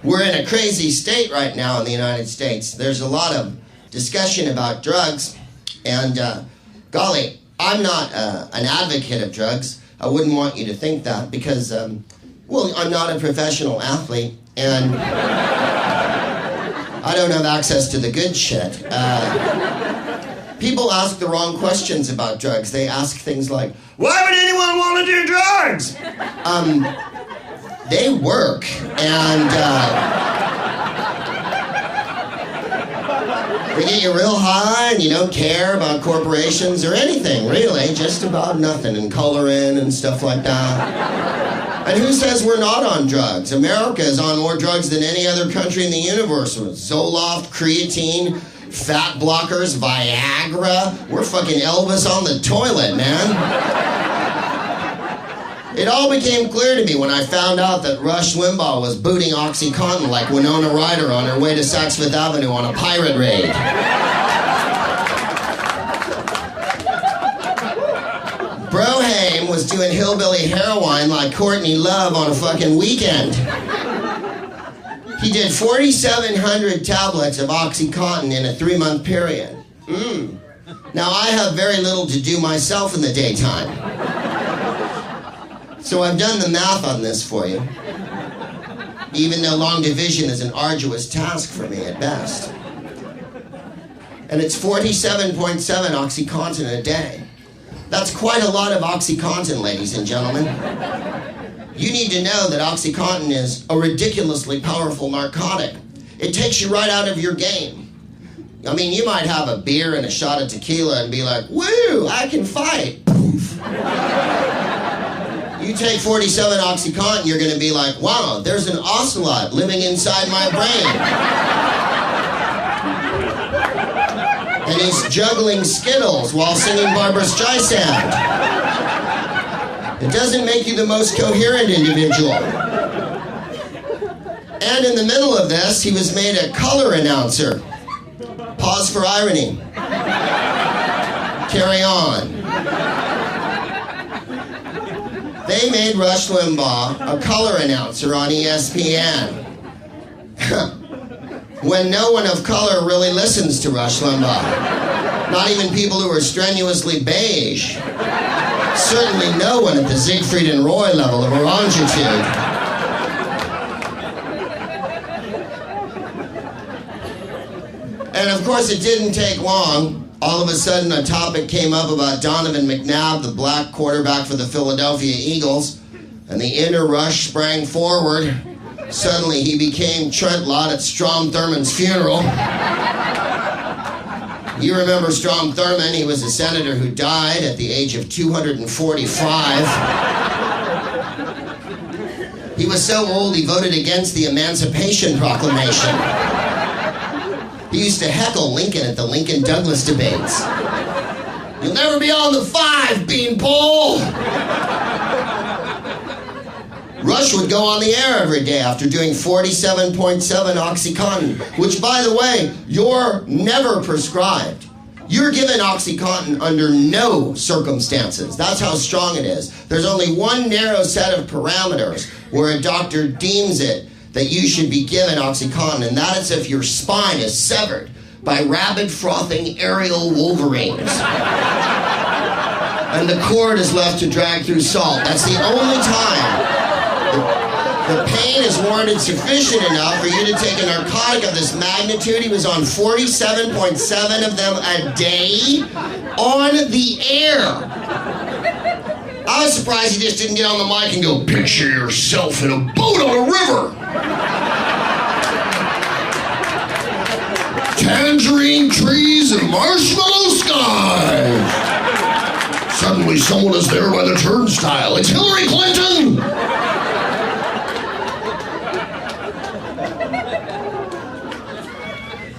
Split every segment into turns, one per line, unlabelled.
We're in a crazy state right now in the United States. There's a lot of discussion about drugs, and golly, I'm not an advocate of drugs. I wouldn't want you to think that because, well, I'm not a professional athlete, and I don't have access to the good shit. People ask the wrong questions about drugs. They ask things like, why would anyone want to do drugs? They work, and they get you real high, and you don't care about corporations or anything, really, just about nothing, and coloring and stuff like that. And who says we're not on drugs? America is on more drugs than any other country in the universe. Zoloft, creatine, fat blockers, Viagra. We're fucking Elvis on the toilet, man. It all became clear to me when I found out that Rush Limbaugh was booting OxyContin like Winona Ryder on her way to Saks Fifth Avenue on a pirate raid. Broham was doing hillbilly heroin like Courtney Love on a fucking weekend. He did 4,700 tablets of OxyContin in a 3-month period. Now, I have very little to do myself in the daytime. So I've done the math on this for you, even though long division is an arduous task for me at best. And it's 47.7 OxyContin a day. That's quite a lot of OxyContin, ladies and gentlemen. You need to know that OxyContin is a ridiculously powerful narcotic. It takes you right out of your game. I mean, you might have a beer and a shot of tequila and be like, woo, I can fight. Poof. You take 47 OxyContin, you're going to be like, wow, there's an ocelot living inside my brain. And he's juggling Skittles while singing Barbra Streisand. It doesn't make you the most coherent individual. And in the middle of this, he was made a color announcer. Pause for irony. Carry on. They made Rush Limbaugh a color announcer on ESPN. When no one of color really listens to Rush Limbaugh. Not even people who are strenuously beige. Certainly no one at the Siegfried and Roy level of orangitude. And of course it didn't take long. All of a sudden, a topic came up about Donovan McNabb, the black quarterback for the Philadelphia Eagles, and the inner rush sprang forward. Suddenly, he became Trent Lott at Strom Thurmond's funeral. You remember Strom Thurmond? He was a senator who died at the age of 245. He was so old, he voted against the Emancipation Proclamation. He used to heckle Lincoln at the Lincoln-Douglas debates. You'll never be on the 5, beanpole! Rush would go on the air every day after doing 47.7 OxyContin, which, by the way, you're never prescribed. You're given OxyContin under no circumstances. That's how strong it is. There's only one narrow set of parameters where a doctor deems it that you should be given OxyContin, and that is if your spine is severed by rabid, frothing aerial wolverines. And the cord is left to drag through salt. That's the only time the pain is warranted sufficient enough for you to take a narcotic of this magnitude. He was on 47.7 of them a day on the air. I was surprised he just didn't get on the mic and go, picture yourself in a boat on a river. Tangerine trees and marshmallow skies. Suddenly someone is there by the turnstile. It's Hillary Clinton!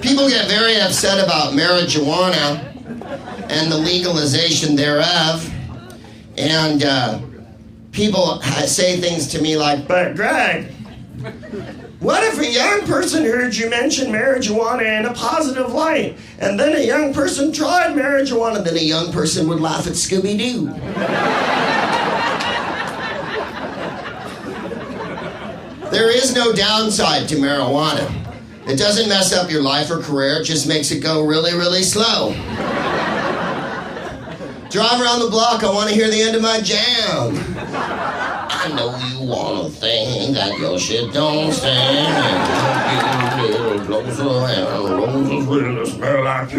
People get very upset about marijuana and the legalization thereof. And people say things to me like, but Greg, what if a young person heard you mention marijuana in a positive light, and then a young person tried marijuana, then a young person would laugh at Scooby-Doo? There is no downside to marijuana. It doesn't mess up your life or career, it just makes it go really, really slow. Drive around the block, I want to hear the end of my jam. I know you want to think that your shit don't stink. Roses really smell like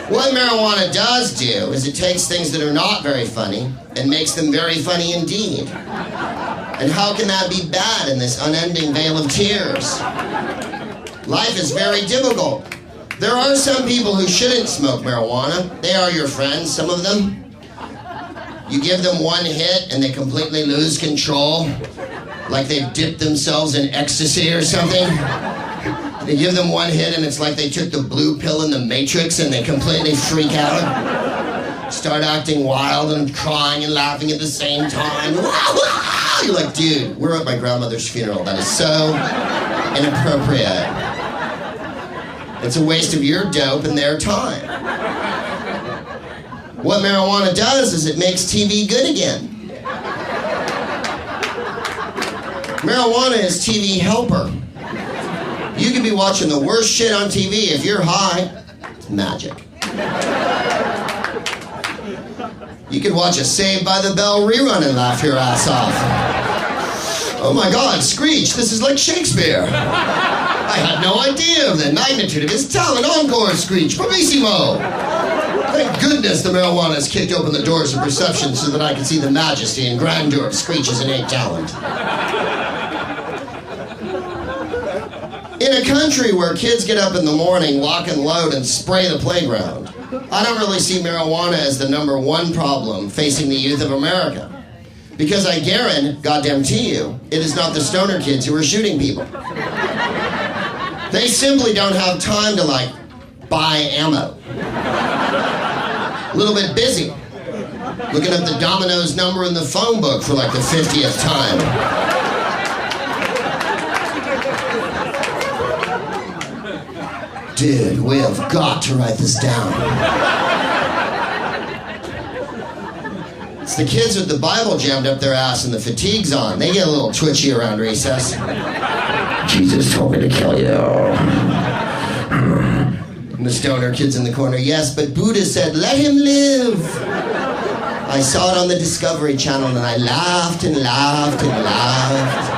What marijuana does do is it takes things that are not very funny and makes them very funny indeed. And how can that be bad in this unending vale of tears? Life is very difficult. There are some people who shouldn't smoke marijuana. They are your friends, some of them. You give them one hit and they completely lose control, like they've dipped themselves in ecstasy or something. They give them one hit and it's like they took the blue pill in the Matrix and they completely freak out. Start acting wild and crying and laughing at the same time. You're like, dude, we're at my grandmother's funeral. That is so inappropriate. It's a waste of your dope and their time. What marijuana does is it makes TV good again. Marijuana is TV helper. You could be watching the worst shit on TV. If you're high, it's magic. You could watch a Saved by the Bell rerun and laugh your ass off. Oh my God, Screech, this is like Shakespeare. I had no idea of the magnitude of his talent. Encore, Screech, bravissimo. Thank goodness the marijuana has kicked open the doors of perception so that I can see the majesty and grandeur of Screech's innate talent. In a country where kids get up in the morning, lock and load, and spray the playground, I don't really see marijuana as the number one problem facing the youth of America. Because I guarantee you, it is not the stoner kids who are shooting people. They simply don't have time to, buy ammo. A little bit busy. Looking up the Domino's number in the phone book for, the 50th time. Dude, we have got to write this down. It's the kids with the Bible jammed up their ass and the fatigues on. They get a little twitchy around recess. Jesus told me to kill you. And the stoner kids in the corner, yes, but Buddha said, let him live. I saw it on the Discovery Channel and I laughed and laughed and laughed.